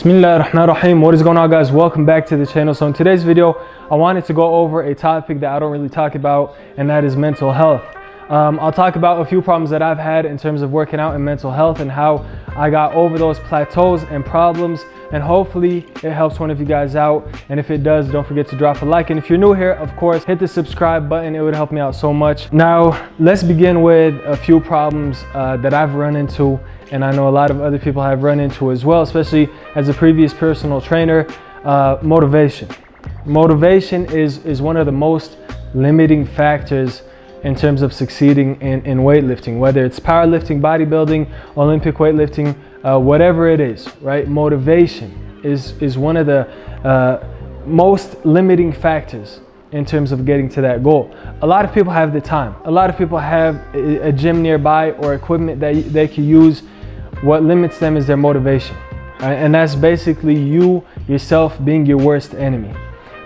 Bismillahirrahmanirrahim. What is going on, guys? Welcome back to the channel. So in today's video, I wanted to go over a topic that I don't really talk about, and that is mental health. I'll talk about a few problems that I've had in terms of working out and mental health and how I got over those plateaus and problems, and hopefully it helps one of you guys out. And if it does, don't forget to drop a like, and if you're new here, of course, hit the subscribe button. It would help me out so much. Now let's begin with a few problems that I've run into, and I know a lot of other people have run into as well, especially as a previous personal trainer. Motivation is one of the most limiting factors in terms of succeeding in weightlifting, whether it's powerlifting, bodybuilding, Olympic weightlifting, whatever it is, right? Motivation is one of the most limiting factors in terms of getting to that goal. A lot of people have the time. A lot of people have a gym nearby or equipment that they can use. What limits them is their motivation, right? And that's basically you yourself being your worst enemy.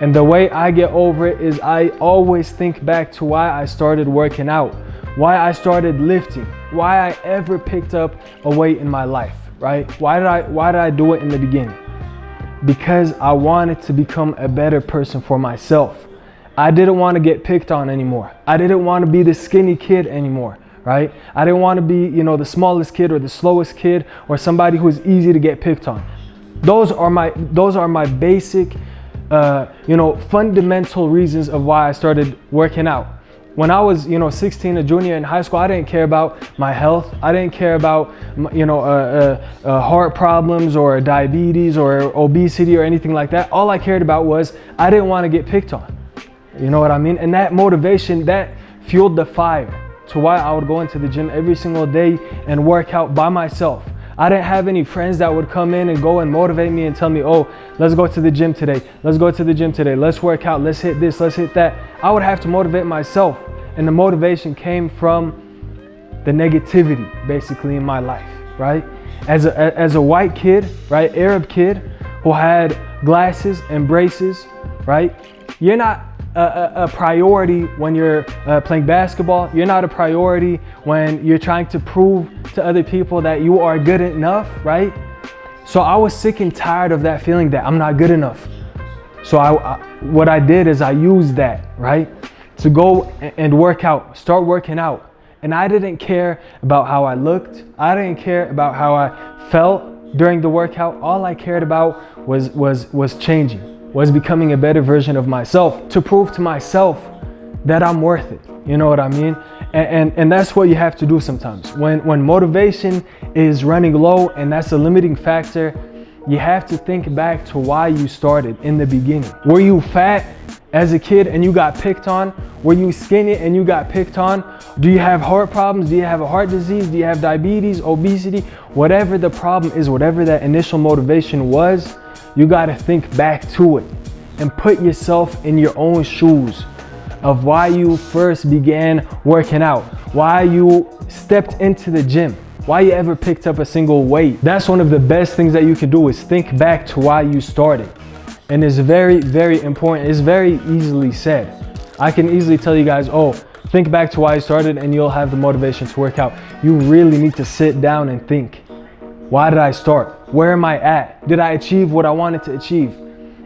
And the way I get over it is I always think back to why I started working out, why I started lifting, why I ever picked up a weight in my life, right? Why did I do it in the beginning? Because I wanted to become a better person for myself. I didn't want to get picked on anymore. I didn't want to be the skinny kid anymore, right? I didn't want to be, the smallest kid or the slowest kid or somebody who's easy to get picked on. Those are my basic fundamental reasons of why I started working out. When I was 16, a junior in high school, I didn't care about my health. I didn't care about heart problems or diabetes or obesity or anything like that. All I cared about was I didn't want to get picked on. You know what I mean? And that motivation, that fueled the fire to why I would go into the gym every single day and work out by myself. I didn't have any friends that would come in and go and motivate me and tell me, oh, let's go to the gym today. Let's go to the gym today. Let's work out. Let's hit this. Let's hit that. I would have to motivate myself. And the motivation came from the negativity, basically, in my life, right? As a white kid, right? Arab kid who had glasses and braces, right? You're not a priority when you're playing basketball. You're not a priority when you're trying to prove to other people that you are good enough, right? So I was sick and tired of that feeling that I'm not good enough. So what I did is I used that, right, to go and work out, start working out. And I didn't care about how I looked. I didn't care about how I felt during the workout. All I cared about was changing, was becoming a better version of myself, to prove to myself that I'm worth it. You know what I mean? And that's what you have to do sometimes. When motivation is running low and that's a limiting factor, you have to think back to why you started in the beginning. Were you fat as a kid and you got picked on? Were you skinny and you got picked on? Do you have heart problems? Do you have a heart disease? Do you have diabetes, obesity? Whatever the problem is, whatever that initial motivation was, you got to think back to it and put yourself in your own shoes of why you first began working out, why you stepped into the gym, why you ever picked up a single weight. That's one of the best things that you can do, is think back to why you started. And it's very, very important. It's very easily said. I can easily tell you guys, oh, think back to why you started and you'll have the motivation to work out. You really need to sit down and think. Why did I start? Where am I at? Did I achieve what I wanted to achieve?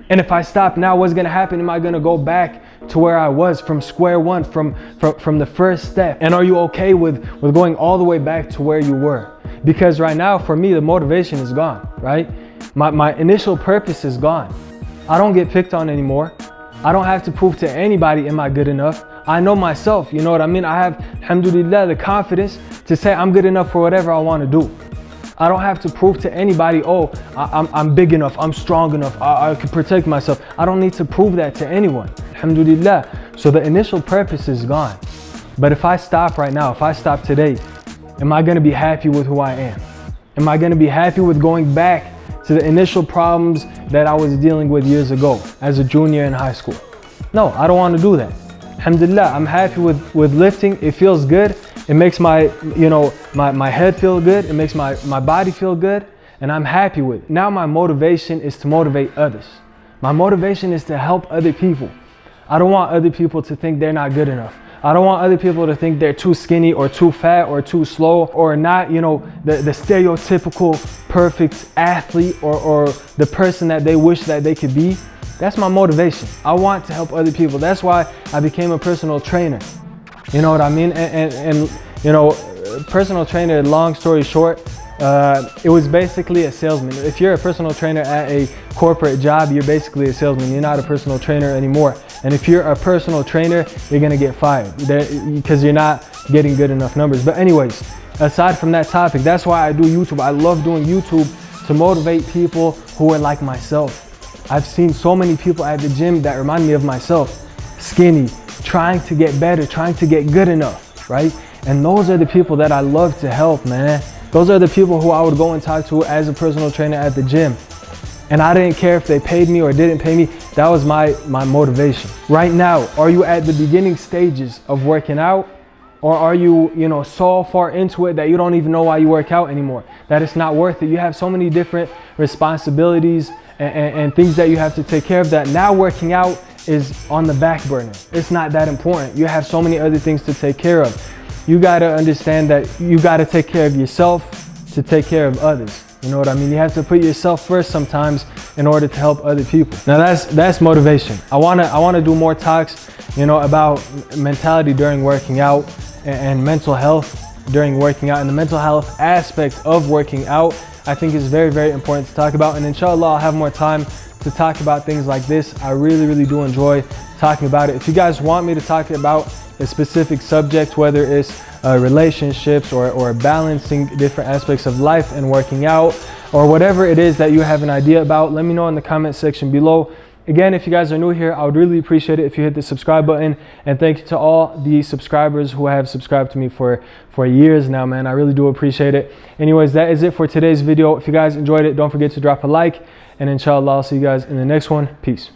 And if I stop now, what's gonna happen? Am I gonna go back to where I was from square one, from the first step? And are you okay with going all the way back to where you were? Because right now, for me, the motivation is gone, right? My initial purpose is gone. I don't get picked on anymore. I don't have to prove to anybody, am I good enough? I know myself, you know what I mean? I have, alhamdulillah, the confidence to say I'm good enough for whatever I wanna do. I don't have to prove to anybody, oh, I'm big enough, I'm strong enough, I can protect myself. I don't need to prove that to anyone, alhamdulillah. So the initial purpose is gone. But if I stop right now, if I stop today, am I gonna be happy with who I am? Am I gonna be happy with going back to the initial problems that I was dealing with years ago as a junior in high school? No, I don't wanna do that. Alhamdulillah, I'm happy with lifting. It feels good. It makes my head feel good. It makes my body feel good, and I'm happy with it. Now my motivation is to motivate others. My motivation is to help other people. I don't want other people to think they're not good enough. I don't want other people to think they're too skinny or too fat or too slow or not, the stereotypical perfect athlete or the person that they wish that they could be. That's my motivation. I want to help other people. That's why I became a personal trainer. You know what I mean? And you know, personal trainer, long story short, it was basically a salesman. If you're a personal trainer at a corporate job, you're basically a salesman. You're not a personal trainer anymore. And if you're a personal trainer, you're gonna get fired because you're not getting good enough numbers. But anyways, aside from that topic, that's why I do YouTube. I love doing YouTube to motivate people who are like myself. I've seen so many people at the gym that remind me of myself, skinny, trying to get better, trying to get good enough, right? And those are the people that I love to help, man. Those are the people who I would go and talk to as a personal trainer at the gym. And I didn't care if they paid me or didn't pay me. That was my motivation. Right now, are you at the beginning stages of working out? Or are you, so far into it that you don't even know why you work out anymore? That it's not worth it. You have so many different responsibilities and things that you have to take care of that now working out is on the back burner. It's not that important. You have so many other things to take care of. You gotta understand that you gotta take care of yourself to take care of others. You know what I mean? You have to put yourself first sometimes in order to help other people. Now that's motivation. I wanna do more talks, about mentality during working out and mental health during working out, and the mental health aspect of working out I think is very, very important to talk about. And inshallah, I'll have more time to talk about things like this. I really, really do enjoy talking about it. If you guys want me to talk about a specific subject, whether it's relationships or balancing different aspects of life and working out, or whatever it is that you have an idea about, let me know in the comment section below. Again, if you guys are new here, I would really appreciate it if you hit the subscribe button. And thank you to all the subscribers who have subscribed to me for years now, man. I really do appreciate it. Anyways, that is it for today's video. If you guys enjoyed it, don't forget to drop a like. And inshallah, I'll see you guys in the next one. Peace.